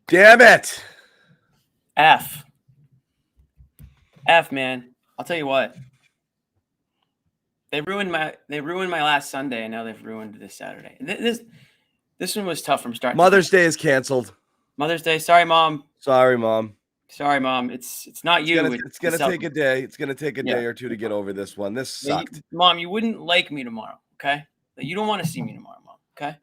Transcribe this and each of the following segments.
Damn it. F, man. I'll tell you what. They ruined my last Sunday, and now they've ruined this Saturday. This one was tough from start Mother's to Day is canceled. Mother's Day. Sorry, Mom. Sorry, Mom. It's not you. It's gonna take a day. It's gonna take a day or two to get over this one. This sucked. Mom, you wouldn't like me tomorrow, okay? You don't want to see me tomorrow, Mom. Okay.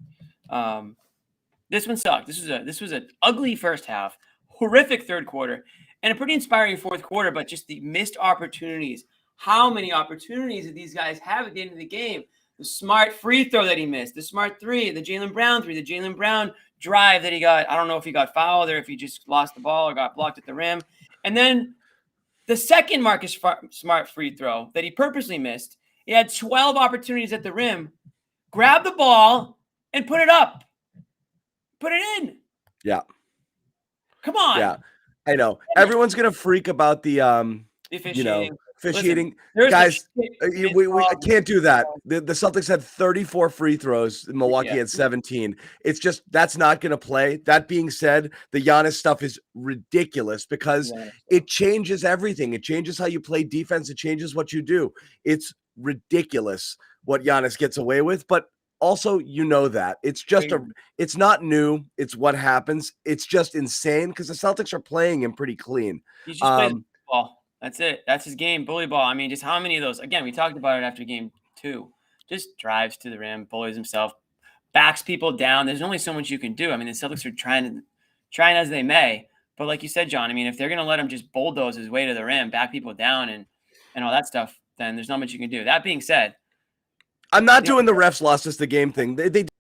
This one sucked. This was an ugly first half, horrific third quarter, and a pretty inspiring fourth quarter. But just the missed opportunities. How many opportunities did these guys have at the end of the game? The smart free throw that he missed, the smart three, the Jaylen Brown three, the Jaylen Brown drive that he got. I don't know if he got fouled or if he just lost the ball or got blocked at the rim. And then the second Marcus Smart free throw that he purposely missed. He had 12 opportunities at the rim. Grab the ball and put it up. Put it in. Yeah. Come on. Yeah. I know. Everyone's going to freak about the officiating. Listen, guys, we can't do that. The Celtics had 34 free throws. Milwaukee had 17. It's just that's not going to play. That being said, the Giannis stuff is ridiculous because it changes everything. It changes how you play defense. It changes what you do. It's ridiculous what Giannis gets away with, but also, that it's just it's not new. It's what happens. It's just insane because the Celtics are playing him pretty clean. He just plays ball. That's it. That's his game. Bully ball. I mean, just how many of those? Again, we talked about it after game 2. Just drives to the rim, bullies himself, backs people down. There's only so much you can do. I mean, the Celtics are trying as they may. But like you said, John, I mean, if they're going to let him just bulldoze his way to the rim, back people down and all that stuff, then there's not much you can do. That being said, I'm not doing the refs lost us the game thing. They didn't.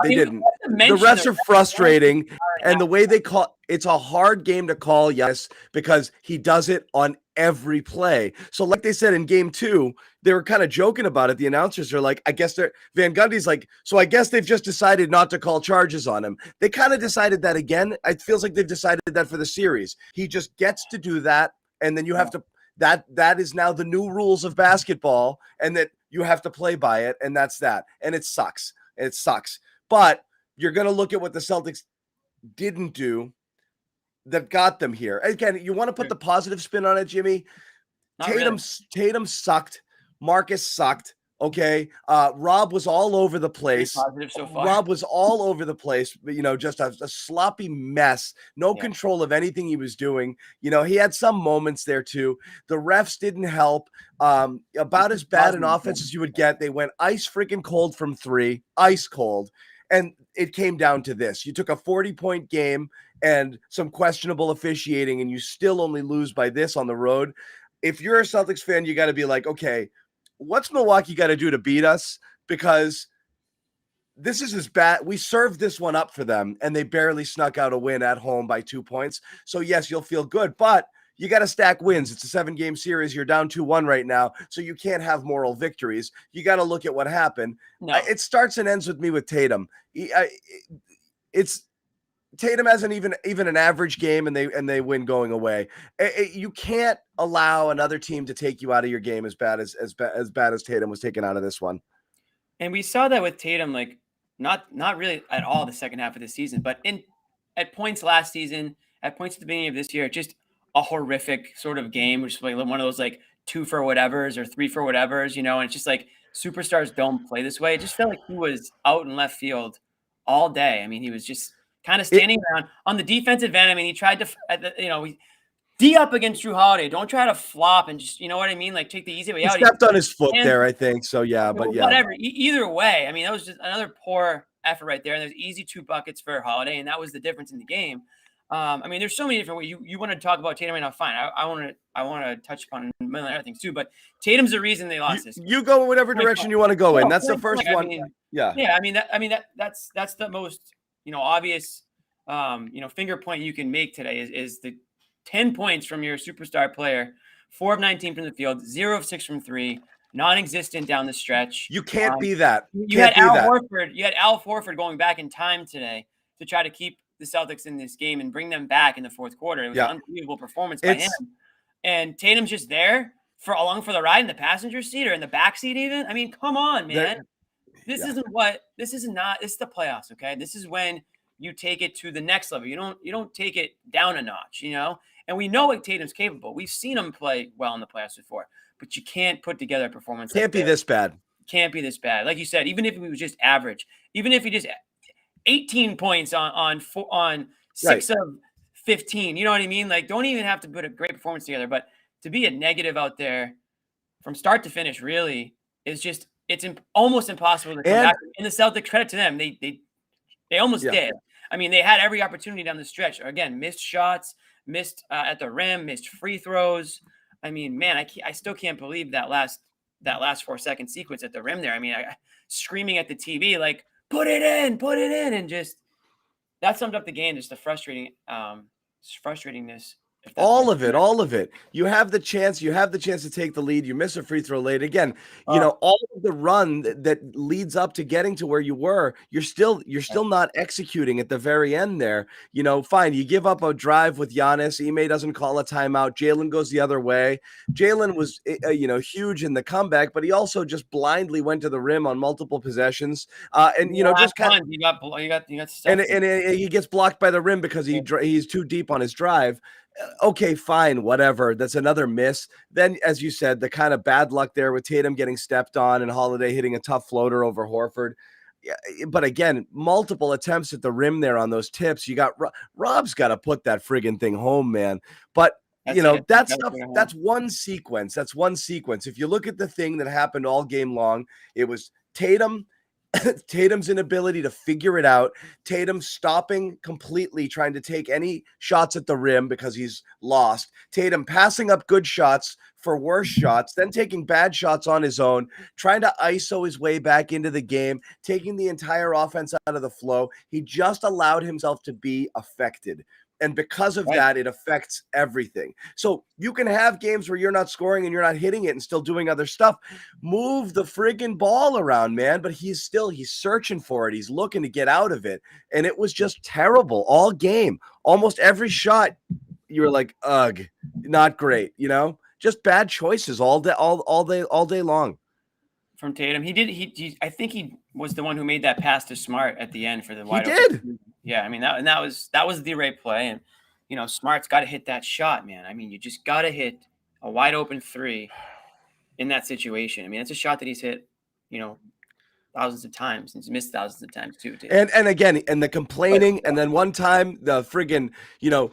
They didn't. The refs are frustrating, and the way they call it's a hard game to call, yes, because he does it on every play. So like they said in game 2, they were kind of joking about it. The announcers are like, I guess Van Gundy's like, so I guess they've just decided not to call charges on him. They kind of decided that again. It feels like they've decided that for the series. He just gets to do that, and then you have to that is now the new rules of basketball, and that you have to play by it, and that's that. And it sucks. It sucks. But you're going to look at what the Celtics didn't do that got them here. Again, you want to put the positive spin on it, Jimmy? Tatum sucked. Marcus sucked. Okay. Rob was all over the place. Positive so far. Rob was all over the place, just a sloppy mess. No control of anything he was doing. He had some moments there too. The refs didn't help. About as bad an offense as you would get. They went ice freaking cold from 3, ice cold. And it came down to this. You took a 40-point game and some questionable officiating, and you still only lose by this on the road. If you're a Celtics fan, you got to be like, okay, what's Milwaukee got to do to beat us? Because this is as bad. We served this one up for them, and they barely snuck out a win at home by 2 points. So, yes, you'll feel good, but you got to stack wins. It's a 7-game series. You're down 2-1 right now, so you can't have moral victories. You got to look at what happened. No. It starts and ends with me with Tatum. Tatum has even an average game, and they win going away. You can't allow another team to take you out of your game as bad as Tatum was taken out of this one. And we saw that with Tatum, like not really at all the second half of the season, but at points last season, at points at the beginning of this year, just a horrific sort of game, which is like one of those like 2 for whatevers or 3 for whatevers, and it's just like superstars don't play this way. It just felt like he was out in left field all day. I mean, he was just kind of standing around on the defensive end. I mean, he tried to, D up against Drew Holiday. Don't try to flop and just, you know what I mean? Like take the easy way out. He stepped on his foot there, I think. So, yeah, but yeah. Whatever. Either way, I mean, that was just another poor effort right there. And there's easy 2 buckets for Holiday, and that was the difference in the game. I mean, there's so many different ways. You want to talk about Tatum right now, fine. I want to touch upon a million other things too, but Tatum's the reason they lost this. You go in whatever direction you want to go in. That's the first one. I mean, that's the most, obvious, finger point you can make today is the 10 points from your superstar player, 4 of 19 from the field, 0 of 6 from 3, non-existent down the stretch. You can't be that. You had Al Horford going back in time today to try to keep the Celtics in this game and bring them back in the fourth quarter. It was an unbelievable performance by him. And Tatum's just there along for the ride in the passenger seat or in the back seat even. I mean, come on, man. This is the playoffs, okay? This is when you take it to the next level. You don't take it down a notch, And we know what Tatum's capable. We've seen him play well in the playoffs before, but you can't put together a performance. Can't be this bad. Can't be this bad. Like you said, even if he was just average, even if he just 18 points on 6 of 15, you know what I mean? Like, don't even have to put a great performance together, but to be a negative out there from start to finish really is just, it's almost impossible to come back. And the Celtics, credit to them, they almost did. I mean, they had every opportunity down the stretch. Again, missed shots, missed at the rim, missed free throws. I mean, man, I still can't believe that last 4-second sequence at the rim there. I mean, I screaming at the TV like, put it in, and just that summed up the game. Just the frustratingness. All of it. You have the chance to take the lead. You miss a free throw late. Again, all of the run that leads up to getting to where you were, you're still not executing at the very end there. Fine. You give up a drive with Giannis. Ime doesn't call a timeout. Jalen goes the other way. Jalen was, huge in the comeback, but he also just blindly went to the rim on multiple possessions. Just kind of, you got stuff. And he gets blocked by the rim because he's too deep on his drive. Okay, fine, whatever. That's another miss. Then, as you said, the kind of bad luck there with Tatum getting stepped on and Holiday hitting a tough floater over Horford. Yeah, but again, multiple attempts at the rim there on those tips. You got Rob's got to put that friggin' thing home, man. But that stuff. That's one sequence. If you look at the thing that happened all game long, it was Tatum's inability to figure it out. Tatum stopping completely, trying to take any shots at the rim because he's lost. Tatum passing up good shots for worse shots, then taking bad shots on his own, trying to ISO his way back into the game, taking the entire offense out of the flow. He just allowed himself to be affected. And because of that, it affects everything. So you can have games where you're not scoring and you're not hitting it and still doing other stuff. Move the friggin' ball around, man. But he's searching for it. He's looking to get out of it. And it was just terrible all game. Almost every shot, you were like, ugh, not great. Just bad choices all day long. From Tatum, I think he was the one who made that pass to Smart at the end for the wide open. He did. Yeah, I mean that was the right play, and Smart's got to hit that shot, man. I mean, you just got to hit a wide open three in that situation. I mean, it's a shot that he's hit, thousands of times. He's missed thousands of times too. And again, and the complaining, and then one time the friggin',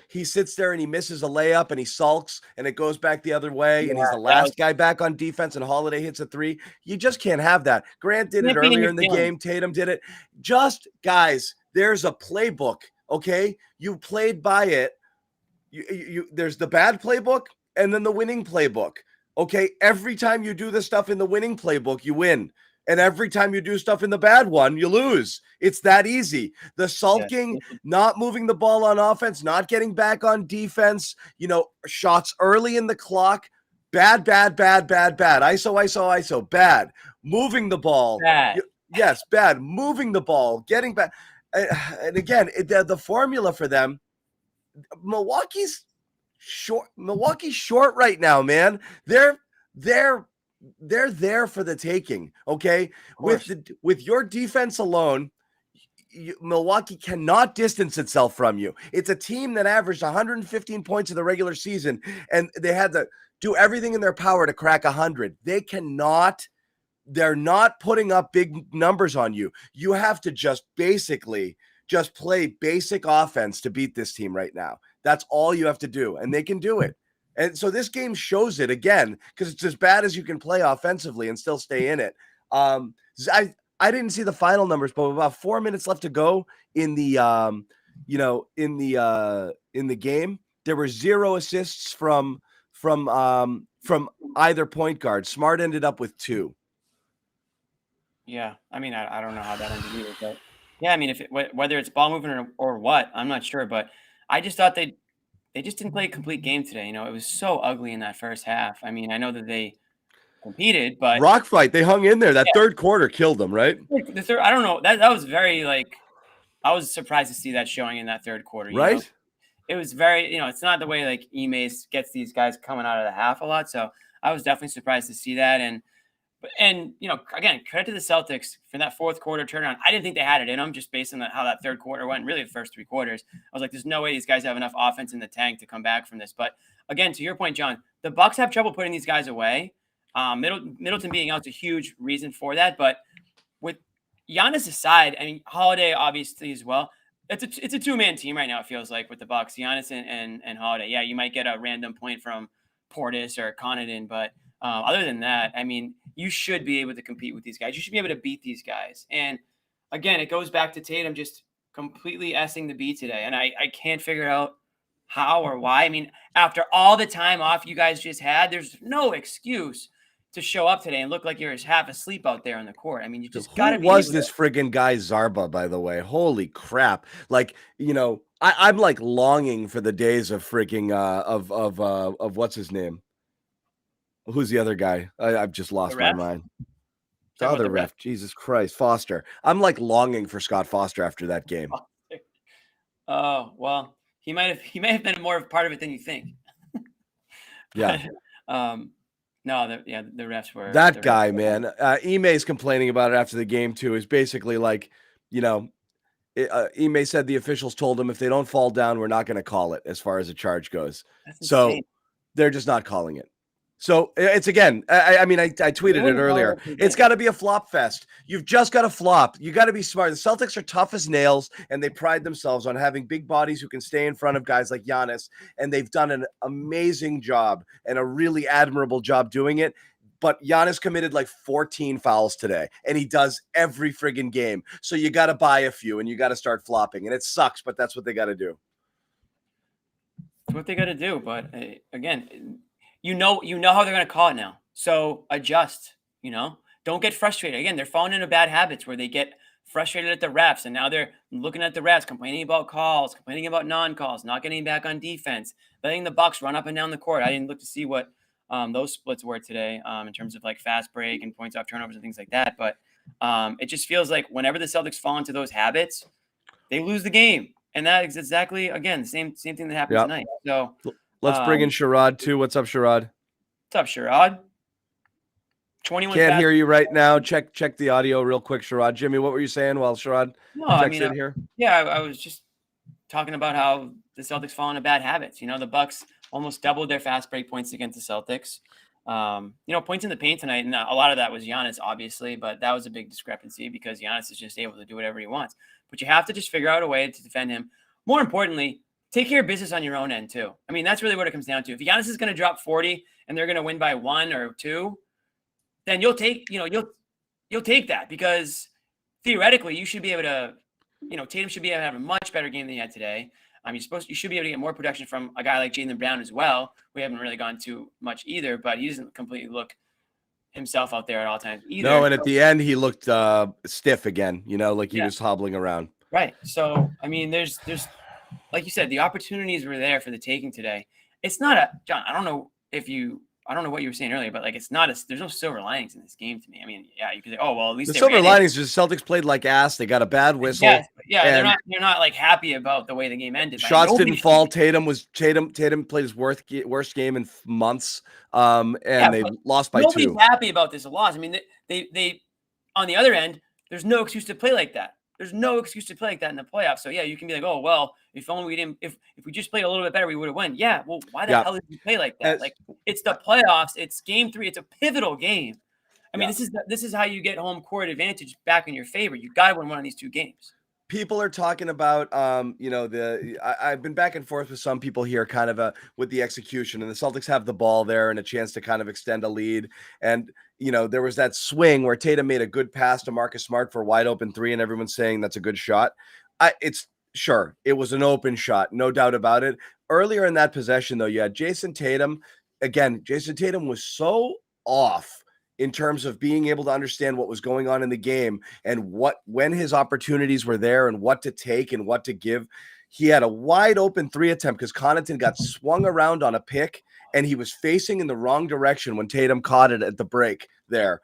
he sits there and he misses a layup and he sulks and it goes back the other way and he's the last guy back on defense and Holiday hits a three. You just can't have that. Grant did it earlier in the game. Tatum did it. Just guys, there's a playbook. Okay, you played by it. There's the bad playbook and then the winning playbook. Okay, every time you do the stuff in the winning playbook, you win. And every time you do stuff in the bad one, you lose. It's that easy. The sulking, not moving the ball on offense, not getting back on defense, shots early in the clock, bad. ISO, bad. Moving the ball. Bad. Yes, bad. Moving the ball, getting back. And again, the formula for them, Milwaukee's short right now, man. They're there for the taking. Okay, with your defense alone, Milwaukee cannot distance itself from you. It's a team that averaged 115 points in the regular season, and they had to do everything in their power to crack 100. They cannot. They're not putting up big numbers on you. You have to just play basic offense to beat this team right now. That's all you have to do, and they can do it. And so this game shows it again, because it's as bad as you can play offensively and still stay in it. I didn't see the final numbers, but about 4 minutes left to go in the in the game. There were 0 assists from either point guard. Smart ended up with 2. Yeah, I mean, I don't know how that ended either, but yeah, I mean, whether it's ball movement or what, I'm not sure, but I just thought they just didn't play a complete game today. It was so ugly in that first half. I mean, I know that they competed, but rock fight, they hung in there. That third quarter killed them, right? The third, I don't know. That was very I was surprised to see that showing in that third quarter. Right? It was very, it's not the way Ime gets these guys coming out of the half a lot. So I was definitely surprised to see that. And And, again, credit to the Celtics for that fourth quarter turnaround. I didn't think they had it in them just based on how that third quarter went, really the first three quarters. I was like, there's no way these guys have enough offense in the tank to come back from this. But again, to your point, John, the Bucks have trouble putting these guys away. Middleton being out is a huge reason for that. But with Giannis aside, I mean, Holiday obviously as well. It's a two-man team right now, it feels like, with the Bucks, Giannis and Holiday. Yeah, you might get a random point from Portis or Connaughton, but other than that, I mean, you should be able to compete with these guys. You should be able to beat these guys. And again, it goes back to Tatum just completely essing the beat today. And I can't figure out how or why. I mean, after all the time off you guys just had, there's no excuse to show up today and look like you're half asleep out there on the court. I mean, you just got to be. Who was this friggin' guy Zarba, by the way? Holy crap. Like, I'm like longing for the days of freaking of what's his name? Who's the other guy? I've just lost my mind. The other ref. Jesus Christ, Foster. I'm like longing for Scott Foster after that game. Oh, well, he might have been more of part of it than you think. Yeah. No, the refs were that guy, man. Ime's complaining about it after the game too. Is basically like, Ime said the officials told him if they don't fall down, we're not going to call it as far as the charge goes. So they're just not calling it. So it's again, I mean, I tweeted it earlier. It's got to be a flop fest. You've just got to flop. You got to be smart. The Celtics are tough as nails, and they pride themselves on having big bodies who can stay in front of guys like Giannis. And they've done an amazing job and a really admirable job doing it. But Giannis committed like 14 fouls today, and he does every friggin' game. So you got to buy a few, and you got to start flopping. And it sucks, but that's what they got to do. It's what they got to do. But again, you know how they're going to call it now. So adjust, don't get frustrated. Again, they're falling into bad habits where they get frustrated at the refs. And now they're looking at the refs, complaining about calls, complaining about non-calls, not getting back on defense, letting the Bucks run up and down the court. I didn't look to see what those splits were today in terms of like fast break and points off turnovers and things like that. But it just feels like whenever the Celtics fall into those habits, they lose the game. And that is exactly, again, the same thing that happened tonight. So let's bring in Sherrod too. What's up, Sherrod? What's up, Sherrod? 21. Can't hear you right now. Check the audio real quick, Sherrod. Jimmy, what were you saying while Sherrod checks in here? Yeah, I was just talking about how the Celtics fall into bad habits. The Bucks almost doubled their fast break points against the Celtics. Points in the paint tonight, and a lot of that was Giannis, obviously, but that was a big discrepancy because Giannis is just able to do whatever he wants. But you have to just figure out a way to defend him. More importantly, take care of business on your own end too. I mean, that's really what it comes down to. If Giannis is going to drop 40 and they're going to win by 1 or 2, then you'll take that because theoretically you should be able to, Tatum should be able to have a much better game than he had today. You should be able to get more production from a guy like Jaylen Brown as well. We haven't really gone too much either, but he doesn't completely look himself out there at all times either. No, and at the end he looked stiff again, like he was hobbling around. Right. So, I mean, there's like you said, the opportunities were there for the taking today. It's not John, I don't know what you were saying earlier, but like there's no silver linings in this game to me. I mean, yeah, you could say, oh well, at least the silver linings is Celtics played like ass. They got a bad whistle. Yeah, they're not like happy about the way the game ended. Shots didn't fall. Tatum played his worst game in months. They lost by 2. Nobody's happy about this loss. I mean, they on the other end, there's no excuse to play like that. There's no excuse to play like that in the playoffs. So yeah, you can be like, oh well, if only we didn't. If we just played a little bit better, we would have won. Yeah, well, why the hell did you play like that? Like it's the playoffs. It's game 3. It's a pivotal game. I mean, this is how you get home court advantage back in your favor. You got to win one of these 2 games. People are talking about, I've been back and forth with some people here kind of with the execution, and the Celtics have the ball there and a chance to kind of extend a lead. And, there was that swing where Tatum made a good pass to Marcus Smart for a wide open 3, and everyone's saying that's a good shot. Sure, it was an open shot, no doubt about it. Earlier in that possession, though, you had Jason Tatum. Again, Jason Tatum was so off in terms of being able to understand what was going on in the game and when his opportunities were there and what to take and what to give. He had a wide open 3 attempt because Connaughton got swung around on a pick and he was facing in the wrong direction when Tatum caught it at the break there,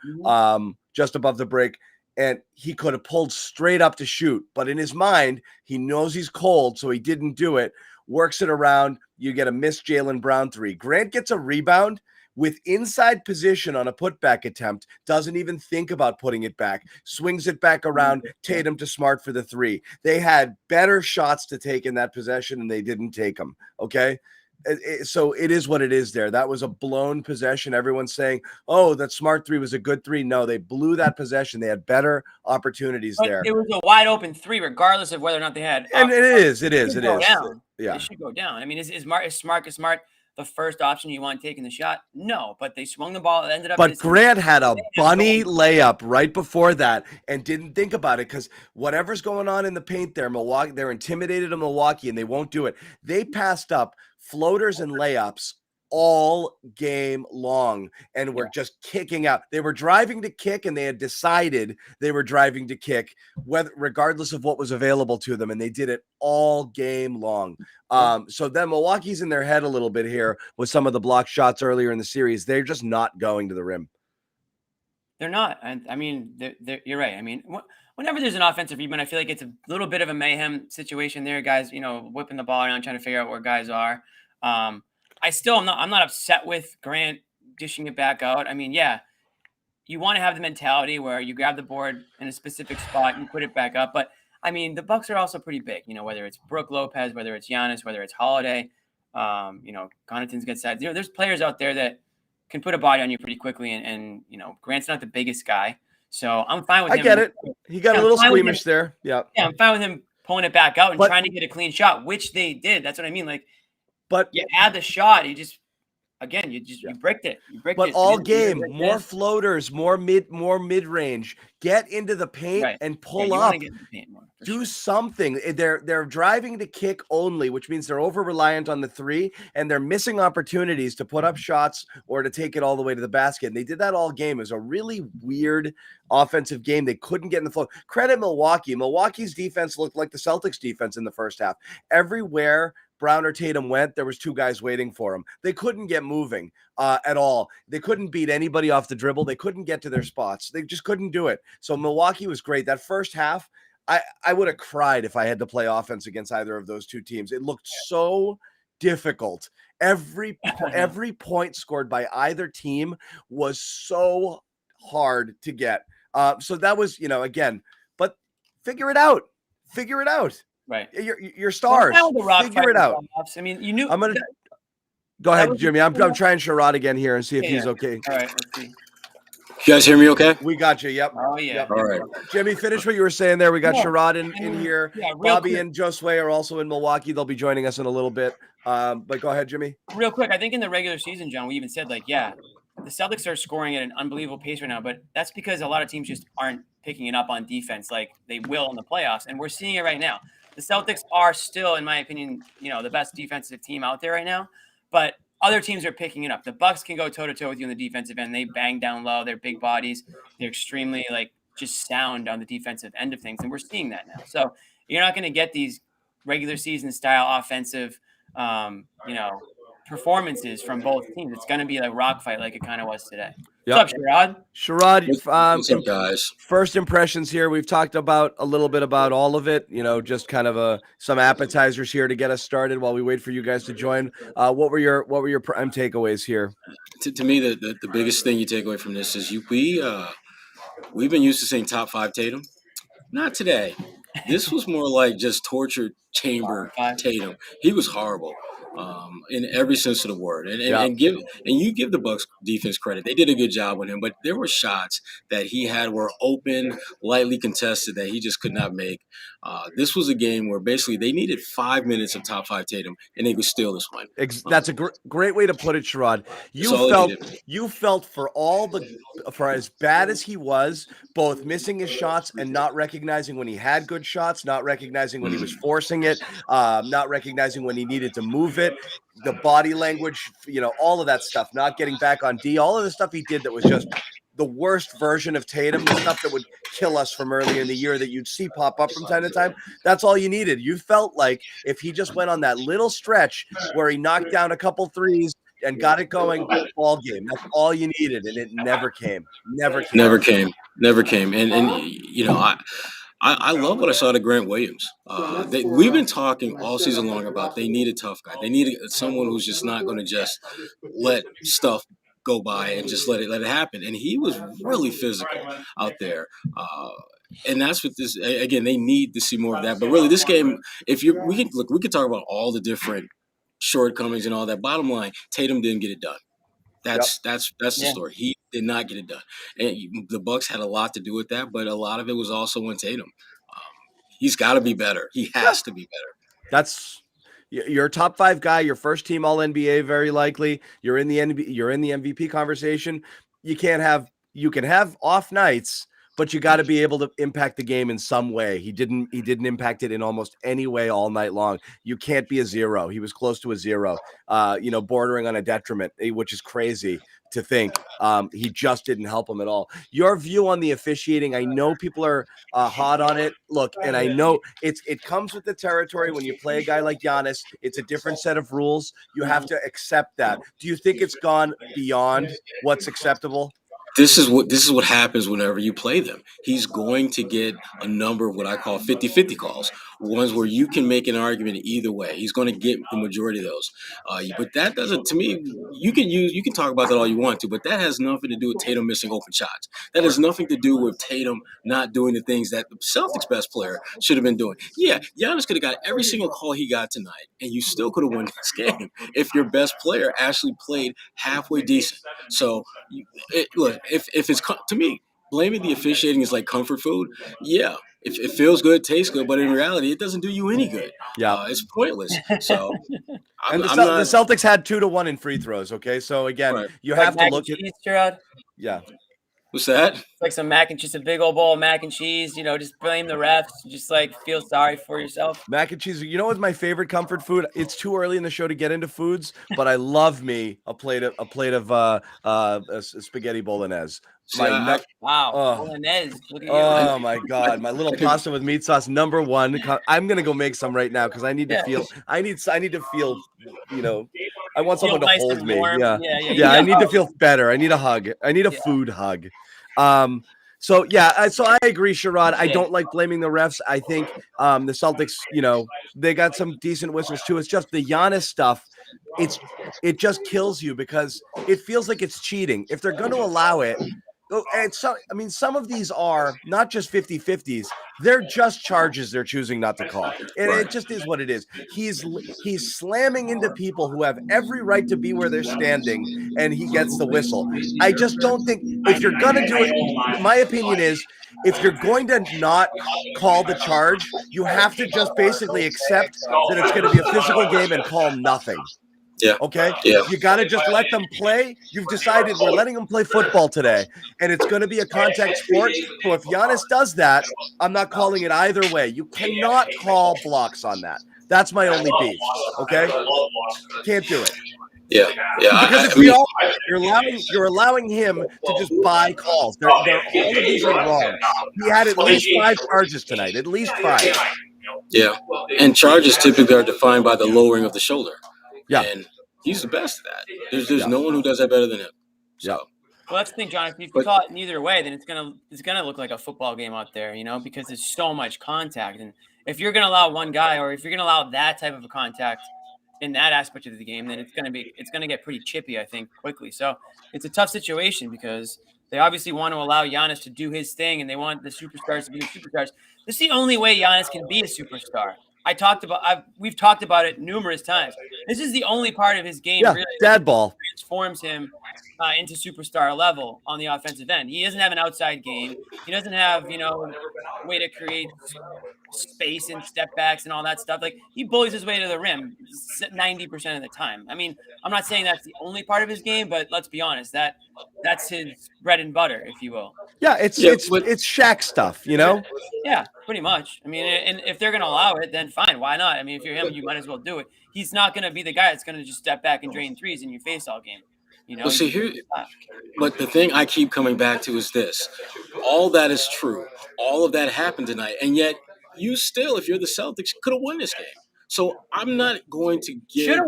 just above the break. And he could have pulled straight up to shoot, but in his mind, he knows he's cold, so he didn't do it. Works it around. You get a missed Jaylen Brown 3. Grant gets a rebound with inside position on a putback attempt, doesn't even think about putting it back, swings it back around, Tatum to Smart for the three. They had better shots to take in that possession, and they didn't take them, okay? So it is what it is there. That was a blown possession. Everyone's saying, oh, that Smart three was a good three. No, they blew that possession. They had better opportunities there. It was a wide open three, regardless of whether or not they had. And it is. Down. Yeah. It should go down. I mean, is Smart the first option you want taking the shot? No, but they swung the ball. It ended up. But Grant had a bunny layup right before that and didn't think about it because whatever's going on in the paint there, Milwaukee, they're intimidated of Milwaukee and they won't do it. They passed up floaters and layups all game long and were just kicking out. They were driving to kick and they had decided they were driving to kick regardless of what was available to them, and they did it all game long. So then Milwaukee's in their head a little bit here with some of the block shots earlier in the series. They're just not going to the rim. They're not. And I mean, you're right. I mean, whenever there's an offensive rebound, I feel like it's a little bit of a mayhem situation there. Guys, whipping the ball around, trying to figure out where guys are. I'm not upset with Grant dishing it back out. I mean, yeah, you want to have the mentality where you grab the board in a specific spot and put it back up. But I mean, the Bucks are also pretty big, whether it's Brook Lopez, whether it's Giannis, whether it's Holiday, Connaughton's good sides. There's players out there that can put a body on you pretty quickly. And Grant's not the biggest guy. So I'm fine with him. I get it. He got a little squeamish there. Yeah. Yeah, I'm fine with him pulling it back out and trying to get a clean shot, which they did. That's what I mean. But you add the shot, you bricked it. But all game, more floaters, more mid-range. Get into the paint and pull up. Do something. They're driving to kick only, which means they're over-reliant on the three, and they're missing opportunities to put up shots or to take it all the way to the basket. And they did that all game. It was a really weird offensive game. They couldn't get in the flow. Credit Milwaukee. Milwaukee's defense looked like the Celtics defense in the first half. Everywhere Brown or Tatum went, there was two guys waiting for him. They couldn't get moving at all. They couldn't beat anybody off the dribble. They couldn't get to their spots. They just couldn't do it. So Milwaukee was great. That first half, I would have cried if I had to play offense against either of those two teams. It looked so difficult. Every point scored by either team was so hard to get. So that was, again, but figure it out. Right. Your stars. Figure it out. I mean, you knew. I'm going to go ahead, Jimmy. I'm trying Sherrod again here and see if he's okay. All right. Let's see. You guys hear me okay? We got you. Yep. Oh, yeah. Yep. All right. Jimmy, finish what you were saying there. We got Sherrod in here. Yeah, Bobby and Josue are also in Milwaukee. They'll be joining us in a little bit. But go ahead, Jimmy. Real quick, I think in the regular season, John, we even said, the Celtics are scoring at an unbelievable pace right now, but that's because a lot of teams just aren't picking it up on defense like they will in the playoffs, and we're seeing it right now. The Celtics are still, in my opinion, the best defensive team out there right now, but other teams are picking it up. The Bucks can go toe-to-toe with you on the defensive end. They bang down low. They're big bodies. They're extremely, just sound on the defensive end of things, and we're seeing that now. So you're not going to get these regular season style offensive, performances from both teams. It's going to be a rock fight like it kind of was today. Yep. What's up, Sherrod? Sherrod, What's up, guys? First impressions here. We've talked about a little bit about all of it, just kind of some appetizers here to get us started while we wait for you guys to join. What were your prime takeaways here? To me, the biggest thing you take away from this is we've been used to seeing top five Tatum. Not today. This was more like just torture chamber Tatum. He was horrible. In every sense of the word, and you give the Bucks defense credit. They did a good job with him, but there were shots that he had were open, lightly contested that he just could not make. This was a game where basically they needed 5 minutes of top five Tatum, and they could steal this one. That's a great way to put it, Sherrod. You felt for as bad as he was, both missing his shots and not recognizing when he had good shots, not recognizing when he was forcing it, not recognizing when he needed to move it. The body language, all of that stuff, not getting back on D, all of the stuff he did that was just the worst version of Tatum, the stuff that would kill us from earlier in the year that you'd see pop up from time to time. That's all you needed. You felt like if he just went on that little stretch where he knocked down a couple threes and got it going all game, that's all you needed. And it never came. And I love what I saw to Grant Williams. We've been talking all season long about they need a tough guy. They need someone who's just not going to just let stuff go by and just let it happen. And he was really physical out there. And that's what this again. They need to see more of that. But really, this game, we could talk about all the different shortcomings and all that. Bottom line, Tatum didn't get it done. That's the story. He did not get it done, and the Bucks had a lot to do with that. But a lot of it was also on Tatum. He's got to be better. He has to be better. That's you're a top 5 guy. Your first team All NBA, very likely. You're in the MVP conversation. You can have off nights, but you got to be able to impact the game in some way. He didn't impact it in almost any way all night long. You can't be a 0. He was close to a 0, bordering on a detriment, which is crazy to think. He just didn't help him at all. Your view on the officiating, I know people are hot on it. Look, and I know it comes with the territory when you play a guy like Giannis. It's a different set of rules. You have to accept that. Do you think it's gone beyond what's acceptable? This is what happens whenever you play them. He's going to get a number of what I call 50-50 calls, ones where you can make an argument either way. He's going to get the majority of those. But that doesn't, to me, you can talk about that all you want to, but that has nothing to do with Tatum missing open shots. That has nothing to do with Tatum not doing the things that the Celtics' best player should have been doing. Yeah, Giannis could have got every single call he got tonight, and you still could have won this game if your best player actually played halfway decent. So, look, if it's to me, blaming the officiating is like comfort food. Yeah, if it feels good, tastes good, but in reality, it doesn't do you any good. Yeah, it's pointless. So, the Celtics had 2-1 in free throws. Okay, so again, you have to look at Sherrod. Yeah. What's that? It's like some mac and cheese, a big old bowl of mac and cheese. Just blame the refs. Just feel sorry for yourself. Mac and cheese. You know what's my favorite comfort food? It's too early in the show to get into foods, but I love me a plate of spaghetti bolognese. Wow, bolognese. Look at you. Oh my God, my little pasta with meat sauce, number 1. I'm gonna go make some right now because I need to feel. I need to feel. I want someone to hold me. Yeah. I need to feel better. I need a hug. I need a food hug. So I agree, Sherrod. I don't like blaming the refs. I think the Celtics, they got some decent whistles too. It's just the Giannis stuff. It just kills you because it feels like it's cheating. If they're going to allow it, and some of these are not just 50-50s. They're just charges they're choosing not to call. And it just is what it is. He's slamming into people who have every right to be where they're standing, and he gets the whistle. I just don't think if you're going to do it, my opinion is if you're going to not call the charge, you have to just basically accept that it's going to be a physical game and call nothing. Yeah. Okay. Yeah. You got to just let them play. You've decided we're letting them play football today, and it's going to be a contact sport. So if Giannis does that, I'm not calling it either way. You cannot call blocks on that. That's my only beef. Okay. Can't do it. Yeah. Because you're allowing him to just buy calls. All of these are wrong. He had at least 5 charges tonight. At least 5. Yeah. And charges typically are defined by the lowering of the shoulder. Yeah, and he's the best at that. There's no one who does that better than him. So. Yeah. Well, that's the thing, John. If you call it neither way, then it's gonna look like a football game out there, because there's so much contact. And if you're gonna allow one guy, or if you're gonna allow that type of a contact in that aspect of the game, then it's gonna get pretty chippy, I think, quickly. So it's a tough situation because they obviously want to allow Giannis to do his thing, and they want the superstars to be the superstars. This is the only way Giannis can be a superstar. We've talked about it numerous times. This is the only part of his game really dad ball transforms him into superstar level on the offensive end. He doesn't have an outside game. He doesn't have, way to create space and step backs and all that stuff. Like, he bullies his way to the rim 90% of the time. I mean, I'm not saying that's the only part of his game, but let's be honest, that's his bread and butter, if you will. Yeah, it's Shaq stuff, Yeah, pretty much. I mean, and if they're going to allow it, then fine. Why not? I mean, if you're him, you might as well do it. He's not going to be the guy that's going to just step back and drain threes in your face all game. Well, see here, but the thing I keep coming back to is this: all that is true. All of that happened tonight, and yet you still, if you're the Celtics, could have won this game. So I'm not going to give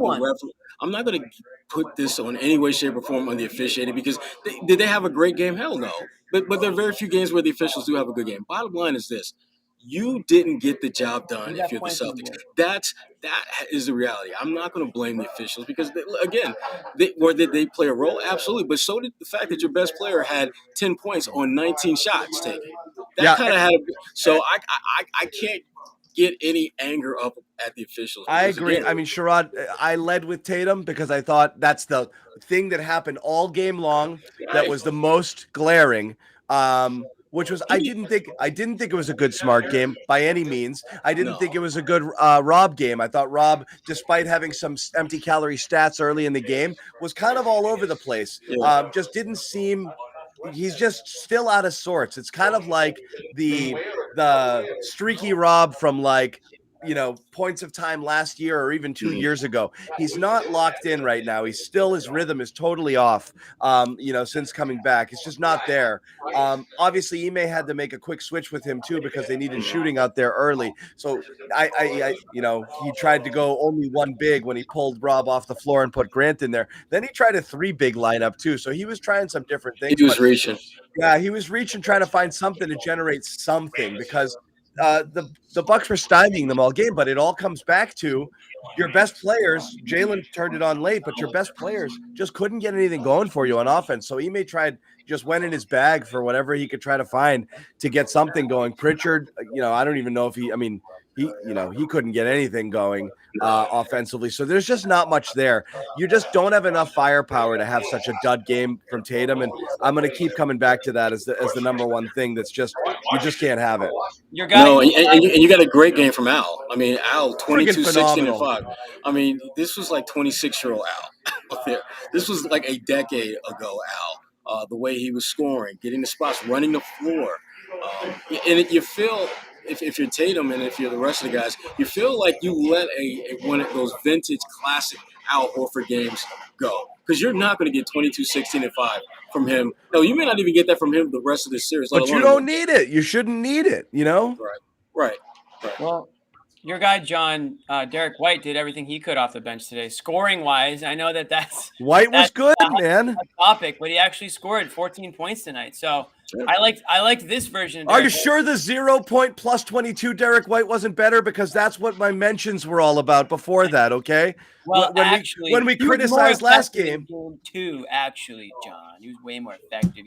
I'm not going to put this on any way, shape, or form on the officiating because did they have a great game? Hell no. But there are very few games where the officials do have a good game. Bottom line is this: you didn't get the job done if you're the Celtics. That is the reality. I'm not going to blame the officials because, did they play a role? Absolutely. But so did the fact that your best player had 10 points on 19 shots taken. That kind of had – so I can't get any anger up at the officials. I agree. Again, I mean, Sherrod, I led with Tatum because I thought that's the thing that happened all game long that was the most glaring. Which was I didn't think it was a good smart game by any means. I didn't think it was a good Rob game. I thought Rob, despite having some empty calorie stats early in the game, was kind of all over the place. Just didn't seem. He's just still out of sorts. It's kind of like the streaky Rob from points of time last year or even 2 years ago. He's not locked in right now. He's still, his rhythm is totally off, since coming back. It's just not there. Obviously, Ime had to make a quick switch with him too because they needed shooting out there early. So he tried to go only one big when he pulled Rob off the floor and put Grant in there. Then he tried a 3 big lineup too. So he was trying some different things. He was reaching. Yeah, he was reaching, trying to find something to generate something because the Bucks were stymieing them all game, but it all comes back to your best players. Jalen turned it on late, but your best players just couldn't get anything going for you on offense. So Ime just went in his bag for whatever he could try to find to get something going. Pritchard, I don't even know if he couldn't get anything going offensively. So there's just not much there. You just don't have enough firepower to have such a dud game from Tatum. And I'm going to keep coming back to that as the number one thing that's just, you just can't have it. Your guy, no, and you got a great game from Al. I mean, Al, 22, 16, and 5. I mean, this was like 26-year-old Al up there. This was like a decade ago, Al. The way he was scoring, getting the spots, running the floor. And you feel, if you're Tatum and if you're the rest of the guys, you feel like you let one of those vintage classic Al Horford games go. Because you're not going to get 22, 16, and 5 from him. No, you may not even get that from him the rest of the series. But you don't need it. You shouldn't need it, Right. Well, your guy, John, Derek White, did everything he could off the bench today. Scoring-wise, I know that's White was good, man. Topic, but he actually scored 14 points tonight. So I liked this version. Are you sure the 0 point plus 22 Derek White wasn't better? Because that's what my mentions were all about before that, okay? Well, when we criticized last game. Too, actually, John. He was way more effective.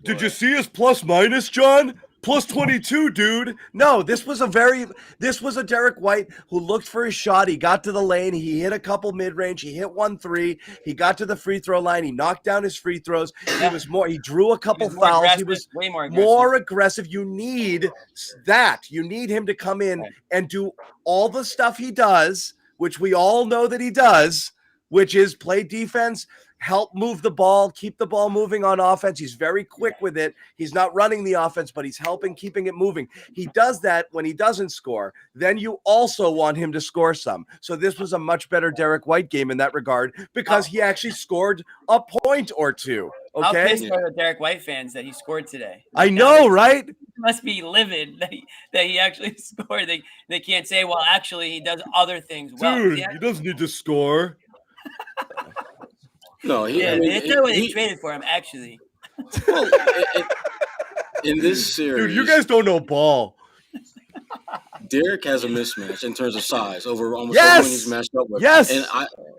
Did you see his plus minus, John? Plus 22, dude. No, this was a Derek White who looked for his shot. He got to the lane. He hit a couple mid-range. He hit 1 3. He got to the free throw line. He knocked down his free throws. He drew a couple fouls. He was way more aggressive. You need that. You need him to come in and do all the stuff he does, which we all know that he does, which is play defense, help move the ball, keep the ball moving on offense. He's very quick with it. He's not running the offense, but he's keeping it moving. He does that when he doesn't score. Then you also want him to score some. So this was a much better Derek White game in that regard because he actually scored a point or two. Okay. How pissed are the Derek White fans that he scored today? I know, right? Must be livid that he actually scored. They can't say, well, actually, he does other things well. Dude, he doesn't need to score. No, that's not what they traded for him, actually. Well, in this series, dude, you guys don't know ball. Derek has a mismatch in terms of size over almost everyone he's matched up with. Yes,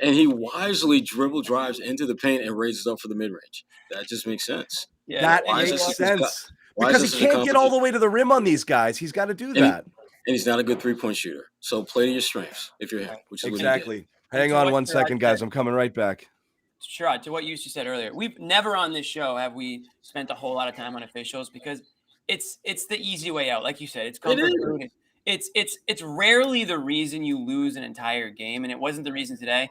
and he wisely drives into the paint and raises up for the mid range. That just makes sense. Yeah, that makes sense because he can't get all the way to the rim on these guys. He's got to do that, and he's not a good 3-point shooter. So play to your strengths if you're him, which is exactly. Hang on 1 second, guys. I'm coming right back. Sherrod, to what you said earlier, we've never on this show have we spent a whole lot of time on officials because it's the easy way out. Like you said, it's comfort food. It's rarely the reason you lose an entire game, and it wasn't the reason today.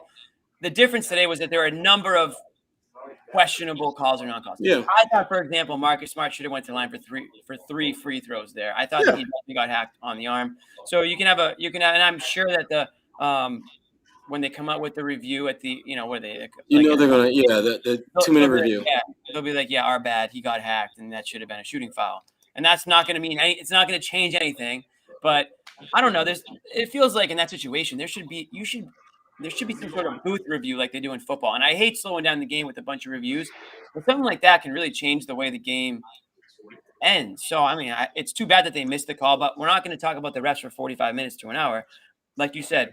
The difference today was that there are a number of questionable calls or non-calls. Yeah. I thought, for example, Marcus Smart should have went to the line for three free throws there. I thought that he got hacked on the arm. So you can have, and I'm sure that the when they come out with the review at the, where they, they're gonna, the 2-minute review. They'll be like, our bad, he got hacked, and that should have been a shooting foul. And that's not going to mean it's not going to change anything. But I don't know. It feels like in that situation there should be some sort of booth review like they do in football. And I hate slowing down the game with a bunch of reviews, but something like that can really change the way the game end. So, I mean, it's too bad that they missed the call, but we're not going to talk about the refs for 45 minutes to an hour. Like you said,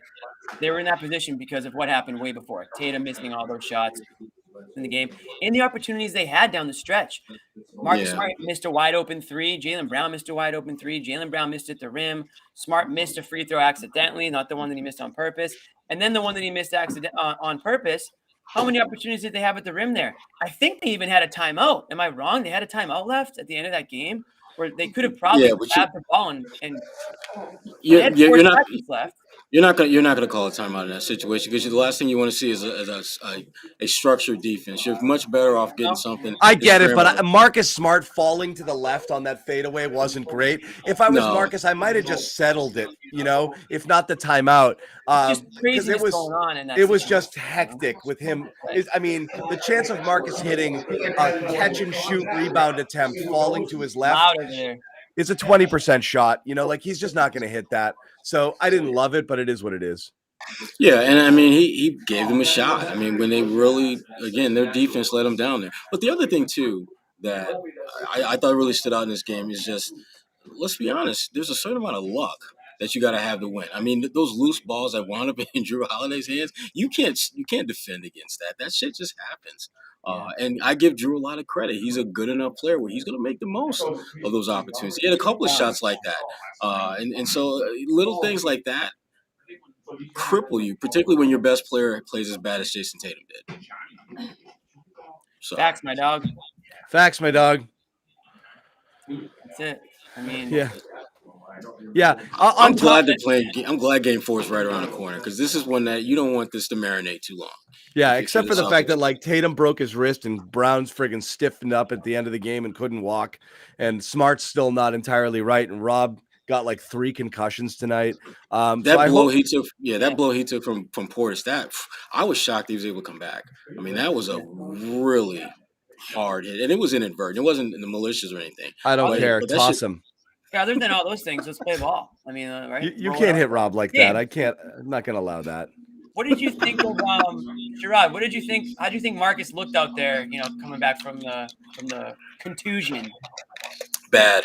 they were in that position because of what happened way before. Tatum missing all those shots in the game and the opportunities they had down the stretch. Marcus Smart missed a wide open three. Jaylen Brown missed a wide open three. Jaylen Brown missed at the rim. Smart missed a free throw accidentally, not the one that he missed on purpose. And then the one that he missed on purpose. How many opportunities did they have at the rim there? I think they even had a timeout. Am I wrong? They had a timeout left at the end of that game where they could have probably grabbed the ball and you're not left. You're not gonna call a timeout in that situation because the last thing you want to see is a structured defense. You're much better off getting something. I get it, but Marcus Smart falling to the left on that fadeaway wasn't great. If I was Marcus, I might have just settled it, if not the timeout. Just craziness going on in that. It was just hectic with him. The chance of Marcus hitting a catch and shoot rebound attempt falling to his left. It's a 20% shot, he's just not going to hit that. So I didn't love it, but it is what it is. Yeah, and I mean, he gave them a shot. I mean, when they really, again, their defense let them down there. But the other thing, too, that I thought really stood out in this game is just, let's be honest, there's a certain amount of luck that you got to have to win. I mean, those loose balls that wound up in Drew Holiday's hands, you can't defend against that. That shit just happens. And I give Drew a lot of credit. He's a good enough player where he's going to make the most of those opportunities. He had a couple of shots like that. And so little things like that cripple you, particularly when your best player plays as bad as Jason Tatum did. So. Facts, my dog. Facts, my dog. That's it. I mean, yeah. I'm glad Game 4 is right around the corner because this is one that you don't want this to marinate too long. Yeah, except for the fact that Tatum broke his wrist and Brown's friggin' stiffened up at the end of the game and couldn't walk, and Smart's still not entirely right, and Rob got 3 concussions tonight. That blow he took from Portis, I was shocked he was able to come back. I mean, that was a really hard hit, and it was inadvertent. It wasn't in the malicious or anything. I don't care. Toss him. Yeah, other than all those things, let's play ball. I mean, right? You can't hit Rob like that. I can't. I'm not going to allow that. What did you think of Sherrod? What did you think? How do you think Marcus looked out there? Coming back from the contusion. Bad.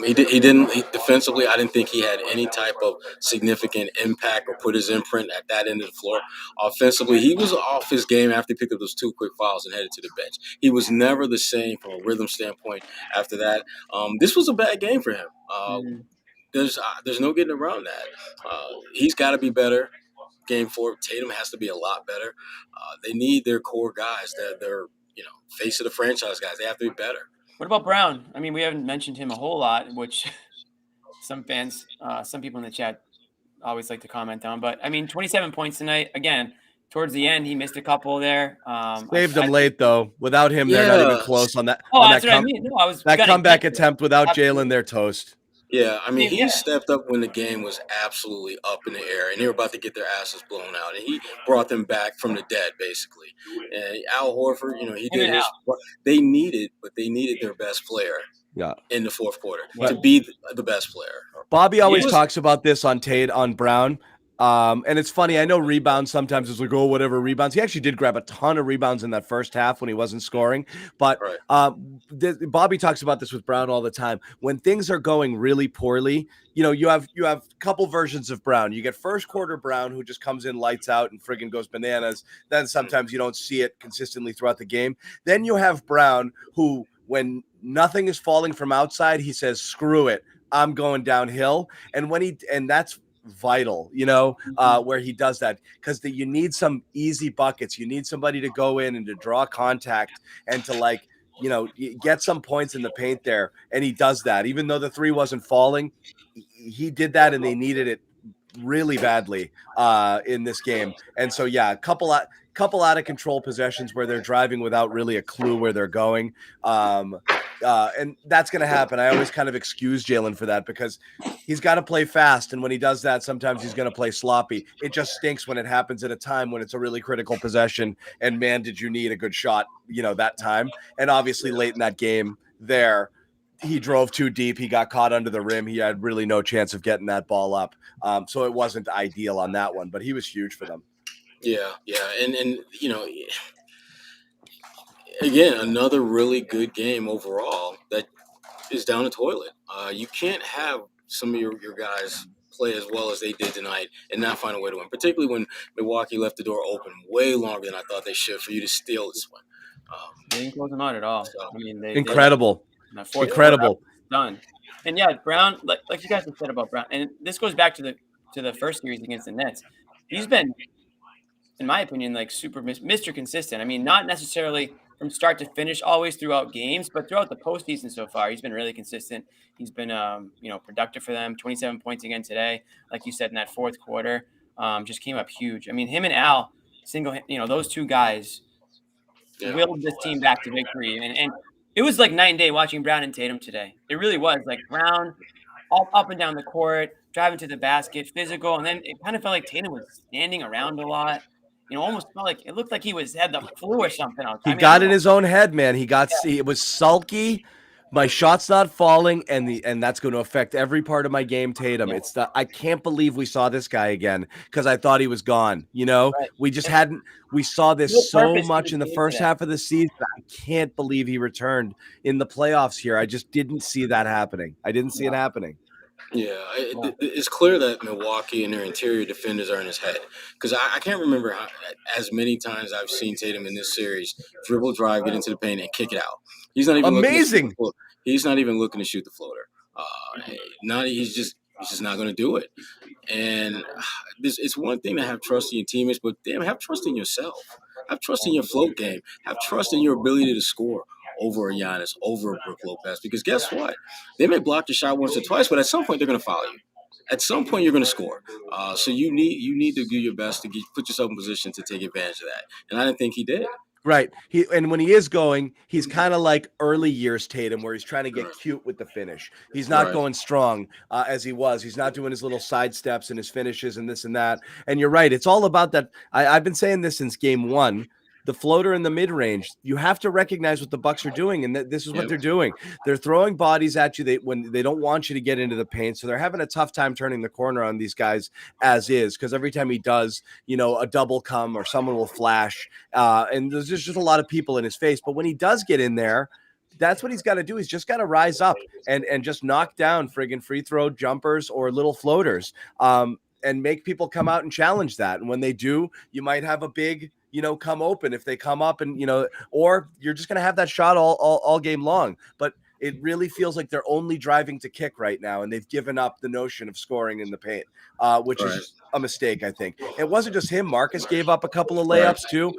He didn't defensively. I didn't think he had any type of significant impact or put his imprint at that end of the floor. Offensively, he was off his game after he picked up those 2 quick fouls and headed to the bench. He was never the same from a rhythm standpoint after that. This was a bad game for him. There's no getting around that. He's got to be better. Game 4, Tatum has to be a lot better. They need their core guys. They're face of the franchise guys. They have to be better. What about Brown? I mean, we haven't mentioned him a whole lot, which some fans, some people in the chat always like to comment on. But, I mean, 27 points tonight. Again, towards the end, he missed a couple there. Saved him late, though. Without him, they're not even close on that. That's what I mean. No, that comeback attempt without Jaylen, they're toast. Yeah, I mean, he stepped up when the game was absolutely up in the air, and they were about to get their asses blown out, and he brought them back from the dead, basically. And Al Horford, he did his. They needed their best player in the fourth quarter to be the best player. Bobby always talks about this on Brown. And it's funny. I know rebounds sometimes is whatever rebounds. He actually did grab a ton of rebounds in that first half when he wasn't scoring. But Bobby talks about this with Brown all the time. When things are going really poorly, you have a couple versions of Brown. You get first quarter Brown who just comes in lights out and friggin' goes bananas. Then sometimes you don't see it consistently throughout the game. Then you have Brown who, when nothing is falling from outside, he says, "Screw it, I'm going downhill." And that's vital, where he does that, because you need some easy buckets. You need somebody to go in and to draw contact and to get some points in the paint there. And he does that. Even though the 3 wasn't falling, he did that, and they needed it really badly in this game. And so, a couple out of control possessions where they're driving without really a clue where they're going. And that's going to happen. I always kind of excuse Jaylen for that because he's got to play fast. And when he does that, sometimes he's going to play sloppy. It just stinks when it happens at a time when it's a really critical possession. And man, did you need a good shot, that time. And obviously late in that game there, he drove too deep. He got caught under the rim. He had really no chance of getting that ball up. So it wasn't ideal on that one, but he was huge for them. Yeah. And again, another really good game overall that is down the toilet. You can't have some of your guys play as well as they did tonight and not find a way to win, particularly when Milwaukee left the door open way longer than I thought they should for you to steal this one. They didn't close them out at all. So, I mean, they incredible. Incredible. Done. And yeah, Brown, like you guys have said about Brown, and this goes back to the first series against the Nets. He's been, in my opinion, like super Mr. Consistent. I mean, not necessarily from start to finish always throughout games, but throughout the postseason so far, he's been really consistent. He's been, productive for them. 27 points again today, like you said in that fourth quarter, just came up huge. I mean, him and Al those two guys willed this team back to victory, and it was like night and day watching Brown and Tatum today. It really was. Like Brown, all up and down the court, driving to the basket, physical, and then it kind of felt like Tatum was standing around a lot. Almost felt like it looked like he had the flu or something else. He got in his own head, man. It was sulky. My shot's not falling, and that's going to affect every part of my game, Tatum. Yeah. I can't believe we saw this guy again because I thought he was gone. Right. We just hadn't. We saw this so much in the first half of the season. I can't believe he returned in the playoffs here. I just didn't see that happening. I didn't see it happening. Yeah, it's clear that Milwaukee and their interior defenders are in his head because I can't remember as many times I've seen Tatum in this series dribble, drive, get into the paint, and kick it out. He's not even amazing. He's not even looking to shoot the floater. He's just not going to do it. And it's one thing to have trust in your teammates, but damn, have trust in yourself. Have trust in your float game. Have trust in your ability to score over a Giannis, over a Brook Lopez. Because guess what? They may block your shot once or twice, but at some point they're going to foul you. At some point you're going to score. So you need to do your best to put yourself in position to take advantage of that. And I didn't think he did. Right. And when he is going, he's kind of like early years Tatum, where he's trying to get cute with the finish. He's not going strong as he was. He's not doing his little side steps and his finishes and this and that. And you're right. It's all about that. I've been saying this since game one. The floater in the mid-range, you have to recognize what the Bucks are doing, and this is what they're doing. They're throwing bodies at you when they don't want you to get into the paint, so they're having a tough time turning the corner on these guys as is, because every time he does, a double come or someone will flash, and there's just a lot of people in his face. But when he does get in there, that's what he's got to do. He's just got to rise up and just knock down friggin' free throw jumpers or little floaters, and make people come out and challenge that. And when they do, you might have a big come open if they come up and, or you're just going to have that shot all game long. But it really feels like they're only driving to kick right now, and they've given up the notion of scoring in the paint, which is a mistake, I think. It wasn't just him. Marcus gave up a couple of layups too.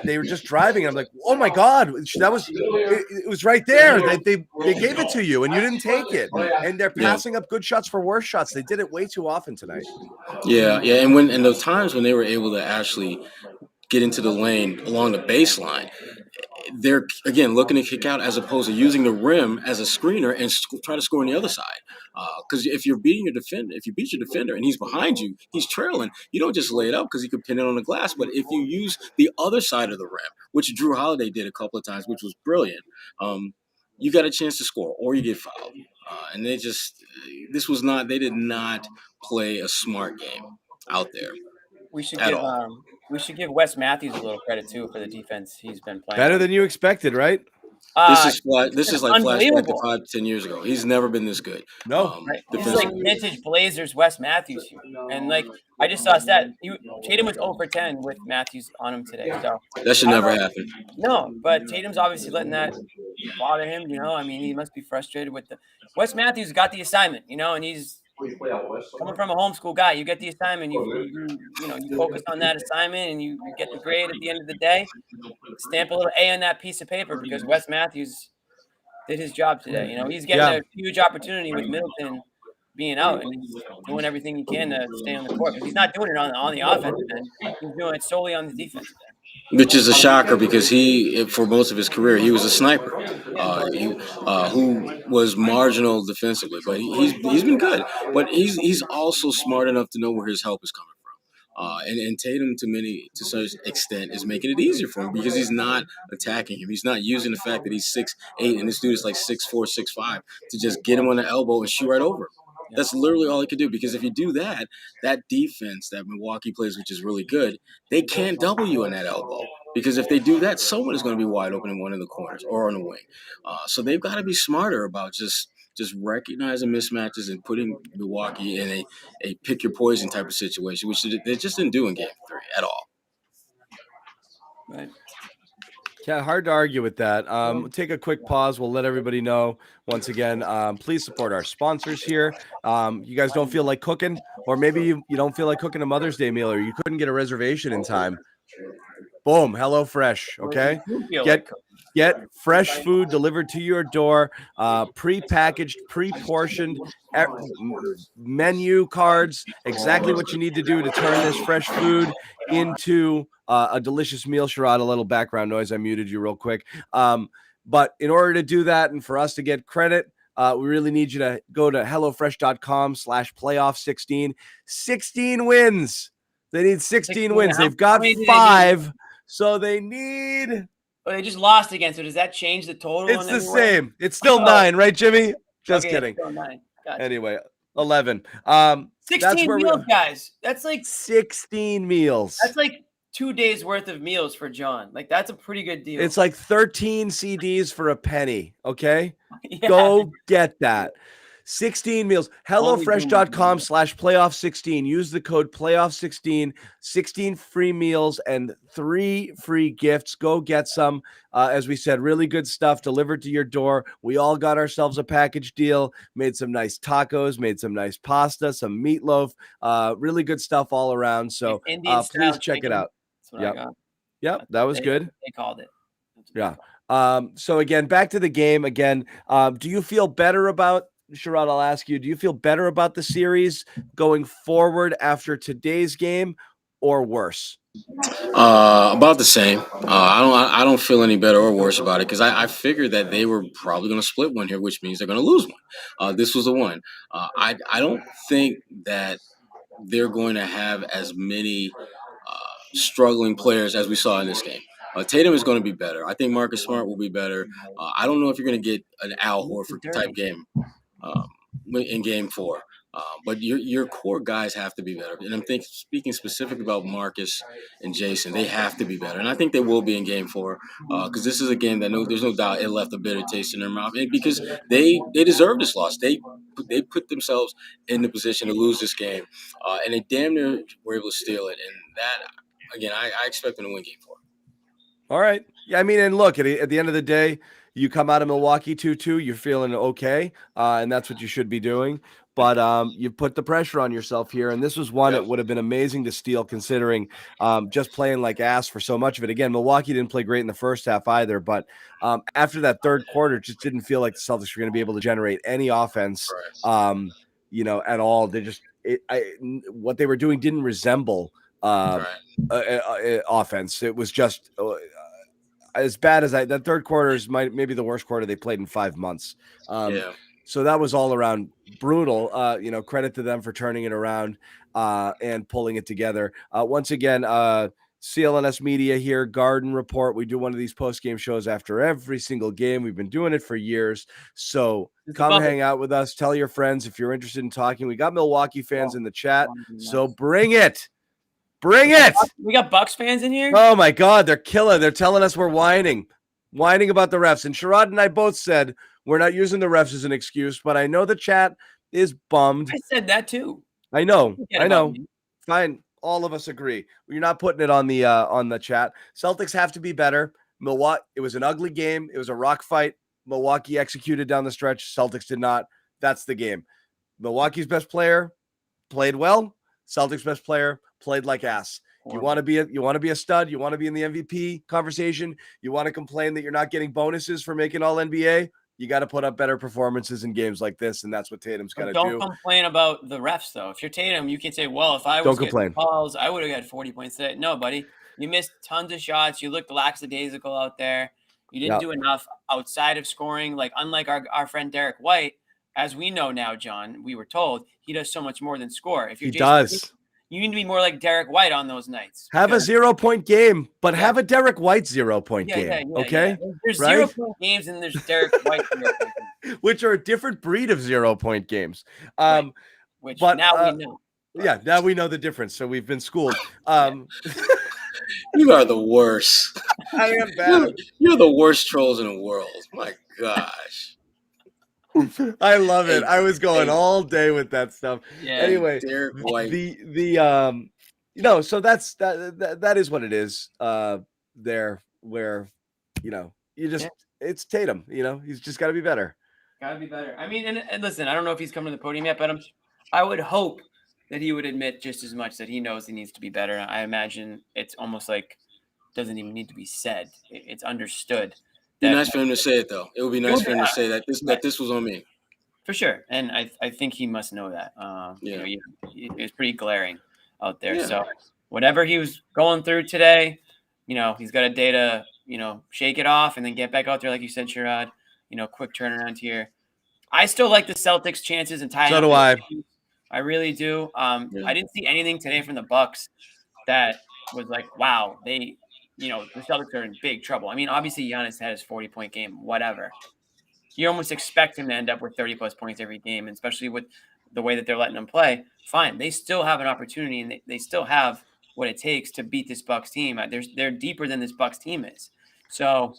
They were just driving. I'm like, oh my God, it was right there. They gave it to you and you didn't take it. And they're passing up good shots for worse shots. They did it way too often tonight. Yeah. And those times when they were able to actually get into the lane along the baseline, they're, again, looking to kick out as opposed to using the rim as a screener and try to score on the other side. Because if you beat your defender and he's behind you, he's trailing, you don't just lay it up because he could pin it on the glass. But if you use the other side of the rim, which Drew Holiday did a couple of times, which was brilliant, you got a chance to score or you get fouled. And they did not play a smart game out there. We should give Wes Matthews a little credit too for the defense he's been playing. Better than you expected, right? This is like flashback to 5-10 years ago. He's never been this good. No, this is like vintage Blazers Wes Matthews here. And like I just saw a stat. Tatum was 0 for 10 with Matthews on him today. So that should never happen. No, but Tatum's obviously letting that bother him. I mean, he must be frustrated with Wes Matthews got the assignment. And he's coming from a homeschool guy. You get the assignment, you focus on that assignment, and you get the grade at the end of the day. Stamp a little A on that piece of paper because Wes Matthews did his job today. He's getting a huge opportunity with Middleton being out, and he's doing everything he can to stay on the court because he's not doing it on the offensive end. He's doing it solely on the defensive end. Which is a shocker because for most of his career, he was a sniper who was marginal defensively, but he's been good. But he's also smart enough to know where his help is coming from. And Tatum, to such extent, is making it easier for him because he's not attacking him. He's not using the fact that he's 6'8" and this dude is like 6'4", 6'5" to just get him on the elbow and shoot right over him. That's literally all he could do because if you do that defense that Milwaukee plays, which is really good, they can't double you on that elbow because if they do that, someone is going to be wide open in one of the corners or on the wing. So they've got to be smarter about just recognizing mismatches and putting Milwaukee in a pick your poison type of situation, which they just didn't do in Game 3 at all. Right. Yeah, hard to argue with that. We'll take a quick pause. We'll let everybody know once again. Please support our sponsors here. You guys don't feel like cooking, or maybe you don't feel like cooking a Mother's Day meal, or you couldn't get a reservation in time. Boom, HelloFresh. Okay, get fresh food delivered to your door, pre-packaged, pre-portioned, menu cards, exactly what you need to do to turn this fresh food into a delicious meal. Sherrod, a little background noise. I muted you real quick. But in order to do that and for us to get credit, we really need you to go to HelloFresh.com/playoff16. 16 wins. They need 16 wins. They've got 5, so they need... Oh, they just lost again. So does that change the total? It's the same. It's still 9, right, Jimmy? Just kidding. Still 9. Gotcha. Anyway, 11. 16 meals, guys. That's like 16 meals. That's like 2 days worth of meals for John. Like, that's a pretty good deal. It's like 13 CDs for a penny. Okay, go get that. 16 meals. HelloFresh.com/playoff16. Use the code playoff16. 16 free meals and 3 free gifts. Go get some. As we said, really good stuff delivered to your door. We all got ourselves a package deal. Made some nice tacos. Made some nice pasta. Some meatloaf. Really good stuff all around. So please check it out. Yep, that was good. They called it. Yeah. So again, back to the game again. Do you feel better about, Sherrod, I'll ask you, do you feel better about the series going forward after today's game or worse? About the same. I don't feel any better or worse about it because I figured that they were probably going to split one here, which means they're going to lose one. This was the one. I don't think that they're going to have as many struggling players as we saw in this game. Tatum is going to be better. I think Marcus Smart will be better. I don't know if you're going to get an Al Horford type game in Game 4. But your core guys have to be better. And I'm speaking specifically about Marcus and Jason. They have to be better. And I think they will be in Game 4 because this is a game that there's no doubt it left a bitter taste in their mouth. And because they deserve this loss. They put themselves in the position to lose this game. And they damn near were able to steal it. And that, again, I expect them to win Game 4. All right. Yeah, I mean, and look, at the end of the day, you come out of Milwaukee 2-2, you're feeling okay, and that's what you should be doing. But you put the pressure on yourself here, and this was one that would have been amazing to steal considering just playing like ass for so much of it. Again, Milwaukee didn't play great in the first half either, but after that third quarter, it just didn't feel like the Celtics were going to be able to generate any offense, at all. They just what they were doing didn't resemble offense. It was just as bad as that third quarter is maybe the worst quarter they played in 5 months. So that was all around brutal. Credit to them for turning it around and pulling it together. Once again, CLNS Media here, Garden Report. We do one of these post-game shows after every single game. We've been doing it for years. So come hang out with us. Tell your friends if you're interested in talking. We got Milwaukee fans in the chat, so bring it. Bring it. We got Bucks fans in here. Oh my God, they're killing. They're telling us we're whining about the refs. And Sherrod and I both said we're not using the refs as an excuse, but I know the chat is bummed. I said that too. I know. Fine. All of us agree. You're not putting it on the chat. Celtics have to be better. Milwaukee, it was an ugly game. It was a rock fight. Milwaukee executed down the stretch. Celtics did not. That's the game. Milwaukee's best player played well. Celtics best player played like ass. You want to be a stud. You want to be in the MVP conversation. You want to complain that you're not getting bonuses for making all NBA. You got to put up better performances in games like this, and that's what Tatum's got to do. Don't complain about the refs, though. If you're Tatum, you can say, well, if I was getting calls, I would have got 40 points today. No, buddy. You missed tons of shots. You looked lackadaisical out there. You didn't do enough outside of scoring. Like, unlike our friend Derek White, as we know now, John, we were told, he does so much more than score. If you're you need to be more like Derek White on those nights. Have a 0-point game, but have a Derek White 0-point game. Okay. Yeah. There's 0-point games and there's Derek White 0-point games. Which are a different breed of 0-point games. Which now we know. Yeah, now we know the difference. So we've been schooled. You are the worst. I am bad. You're the worst trolls in the world. My gosh. I love it. I was going all day with that stuff. Yeah. Anyway, Derek White. so that is what it is. There where, it's Tatum. He's just got to be better. Gotta be better. I mean, and listen, I don't know if he's coming to the podium yet, but I would hope that he would admit just as much that he knows he needs to be better. I imagine it's almost like doesn't even need to be said. It's understood. It'd be nice for him to say it, though. It would be nice for him to say that this was on me. For sure, and I think he must know that. It's pretty glaring out there. Yeah. So whatever he was going through today, he's got a day to shake it off and then get back out there, like you said, Sherrod. Quick turnaround here. I still like the Celtics' chances and tying. So do I. I really do. I didn't see anything today from the Bucks that was like, wow, the Celtics are in big trouble. I mean, obviously Giannis had his 40-point game, whatever. You almost expect him to end up with 30-plus points every game, and especially with the way that they're letting him play. Fine, they still have an opportunity, and they still have what it takes to beat this Bucks team. They're deeper than this Bucks team is. So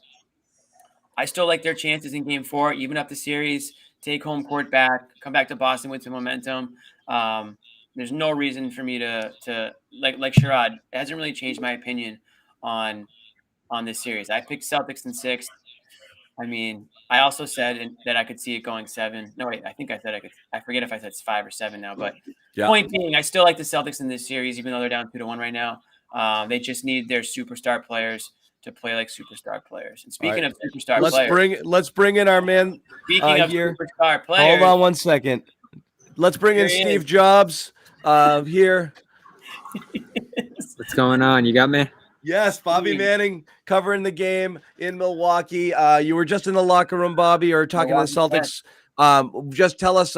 I still like their chances in Game 4, even up the series, take home court back, come back to Boston with some momentum. There's no reason for me to like Sherrod. It hasn't really changed my opinion on this series. I picked Celtics in 6. I mean, I also said that I could see it going 7. No, wait, I think I said I could. I forget if I said 5 or 7 now. But point being, I still like the Celtics in this series, even though they're down 2-1 right now. They just need their superstar players to play like superstar players. And speaking of superstar players, let's bring in our man. Speaking of here. Superstar players, hold on one second. Let's bring in Steve Jobs here. What's going on? You got me? Yes, Bobby Manning covering the game in Milwaukee. You were just in the locker room, Bobby, or talking to the Celtics. Just tell us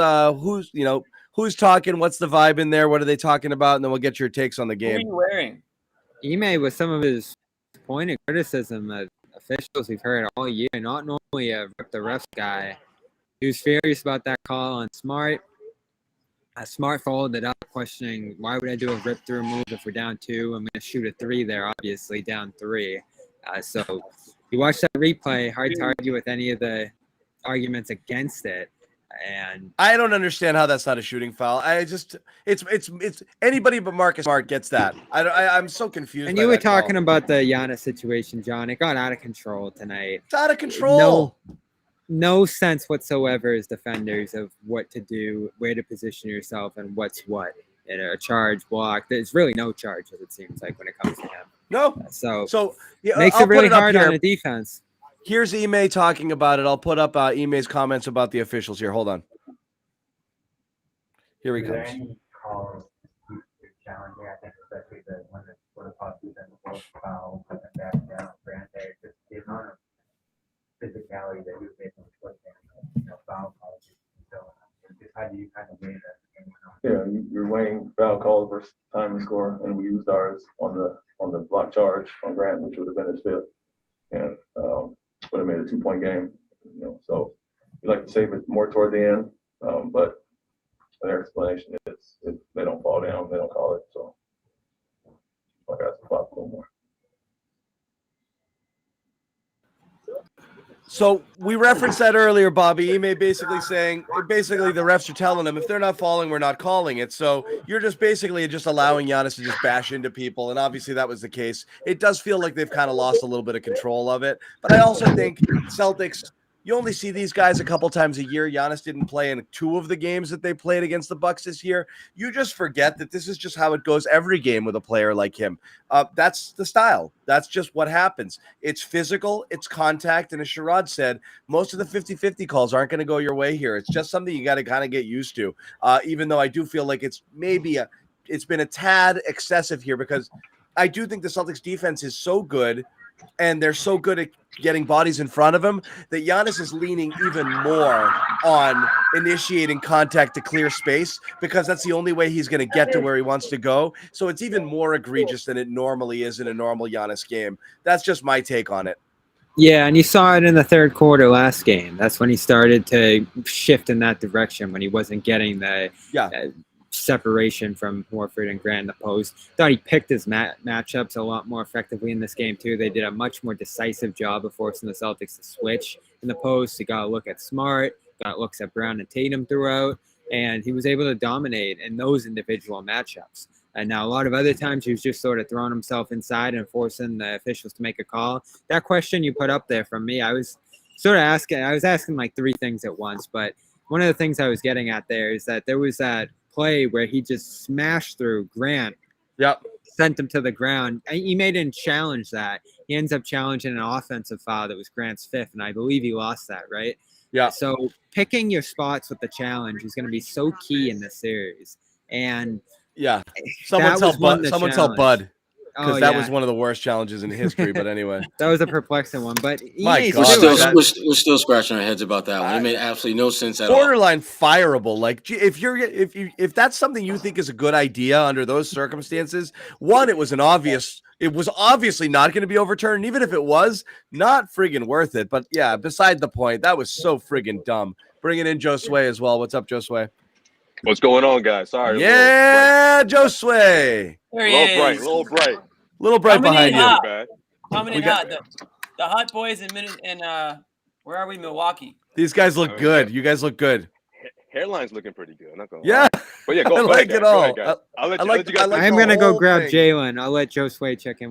who's talking, what's the vibe in there, what are they talking about, and then we'll get your takes on the game. What are you wearing? Ime with some of his pointed criticism of officials we've heard all year, not normally a rip the refs guy. He was furious about that call on Smart. Smart followed it up, questioning why would I do a rip through move if we're down 2? I'm going to shoot a 3 there, obviously down 3. So you watch that replay, hard to argue with any of the arguments against it. And I don't understand how that's not a shooting foul. It's anybody but Marcus Smart gets that. I'm so confused. And you were talking about the Giannis situation, John. It got out of control tonight. It's out of control. No sense whatsoever as defenders of what to do, where to position yourself, and what's what in a charge block. There's really no charges, it seems like, when it comes to him. No. So makes it really hard on a defense. Here's Ime talking about it. I'll put up Ime's comments about the officials here. Hold on. Here he comes. Any calls challenging? I think especially when it's sort of possibly been the most foul, putting it back down, Grande, just the amount of physicality that he was able to put in, foul calls. So just how do you kind of weigh that? Yeah, you're weighing foul calls versus time to score, and we used ours on the block charge on Grant, which would have been his 5th, and would have made a 2-point game. So we like to save it more toward the end, but their explanation is if they don't fall down, they don't call it. So I got to flop a little more. So we referenced that earlier, Bobby. Ime basically saying, the refs are telling them if they're not falling, we're not calling it. So you're just basically allowing Giannis to just bash into people, and obviously that was the case. It does feel like they've kind of lost a little bit of control of it, but I also think Celtics, you only see these guys a couple times a year. Giannis didn't play in 2 of the games that they played against the Bucks this year. You just forget that this is just how it goes every game with a player like him. That's the style. That's just what happens. It's physical, it's contact, and as Sherrod said, most of the 50-50 calls aren't going to go your way here. It's just something you got to kind of get used to, even though I do feel like it's been a tad excessive here, because I do think the Celtics defense is so good, and they're so good at getting bodies in front of him that Giannis is leaning even more on initiating contact to clear space, because that's the only way he's going to get to where he wants to go. So it's even more egregious than it normally is in a normal Giannis game. That's just my take on it. Yeah, and you saw it in the 3rd quarter last game. That's when he started to shift in that direction, when he wasn't getting the separation from Horford and Grant in the post. Thought he picked his matchups a lot more effectively in this game too. They did a much more decisive job of forcing the Celtics to switch in the post. He got a look at Smart, got looks at Brown and Tatum throughout, and he was able to dominate in those individual matchups. And now a lot of other times he was just sort of throwing himself inside and forcing the officials to make a call. That question you put up there from me, I was asking like three things at once, but one of the things I was getting at there is that there was that play where he just smashed through Grant. Yep. Sent him to the ground. He made him challenge that. He ends up challenging an offensive foul that was Grant's fifth, and I believe he lost that, right? Yeah. So picking your spots with the challenge is going to be so key in this series. And yeah, someone tell Bud, because that yeah. was one of the worst challenges in history. But anyway, that was a perplexing one. But we're still scratching our heads about that one. It made absolutely no sense at all. Borderline fireable. Like if that's something you think is a good idea under those circumstances, one, it was obviously not going to be overturned. And even if it was, not friggin' worth it. But yeah, beside the point, that was so friggin' dumb. Bringing in Josue as well. What's up, Josue? What's going on, guys? Sorry. Yeah, Josue. Little bright behind you. Coming in hot. The hot boys in where are we? Milwaukee. These guys look good. You guys look good. Hairline's looking pretty good. I'm not gonna lie. But yeah, go I like ahead, it all. I'm going to go grab Jalen. I'll let Josue check in.